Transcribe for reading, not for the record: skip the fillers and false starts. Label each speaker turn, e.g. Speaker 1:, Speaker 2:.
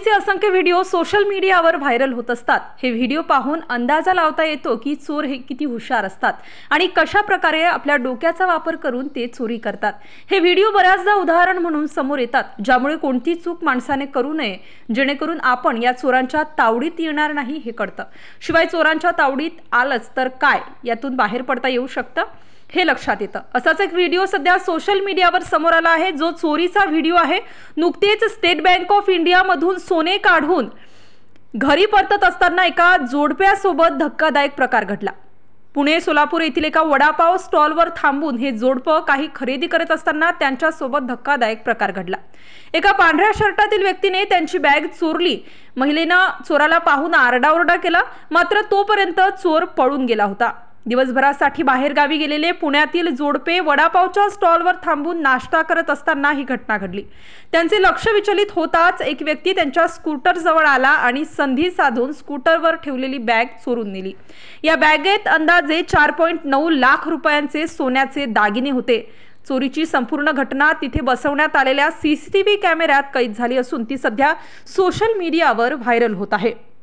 Speaker 1: चोरीचे असंख्य video social मीडियावर व्हायरल होत असतात। हे व्हिडिओ पाहून अंदाजा लावता येतो की चोर हे किती हुशार असतात आणि कशा प्रकारे आपल्या डोक्याचा वापर करून ते चोरी करतात। हे व्हिडिओ बऱ्याचदा उदाहरण म्हणून समोर येतात, ज्यामुळे कोणती चूक माणसाने करू नये, जेणेकरून आपण या चोरांच्या तावडीत येणार नाही हे कळतं। शिवाय चोरांच्या तावडीत आलंच तर काय, यातून बाहेर पडता येऊ शकतं हे लक्षात येतं। असाच एक व्हिडिओ सध्या सोशल मीडियावर समोर आला आहे, जो चोरीचा व्हिडिओ आहे। नुकतेच स्टेट बँक ऑफ इंडिया मधून सोने काढून घरी परतत असताना एका जोडप्यासोबत धक्कादायक प्रकार घडला। पुणे सोलापूर येथील एका वडापाव स्टॉलवर थांबून हे जोडपं काही खरेदी करत असताना त्यांच्यासोबत धक्कादायक प्रकार घडला। एका पांढऱ्या शर्टातील व्यक्तीने त्यांची बॅग चोरली। महिलेनं चोराला पाहून आरडाओरडा केला, मात्र तोपर्यंत चोर पळून गेला होता। दिवसभरासाठी बाहेर गावी गेलेले पुण्यातील जोडपे वडापावच्या स्टॉलवर थांबून नाश्ता करत असताना ही घटना घडली। त्यांचे लक्ष विचलित होताच एक व्यक्ती त्यांच्या स्कूटर जवळ आला आणि संधी साधून स्कूटरवर ठेवलेली बॅग चोरून नेली। या बॅगेत अंदाजे 4.9 लाख रुपयांचे सोन्याचे दागिने होते। चोरीची संपूर्ण घटना तिथे बसवण्यात आलेल्या सीसीटीव्ही कॅमेऱ्यात कैद झाली असून ती सध्या सोशल मीडियावर व्हायरल होत आहे।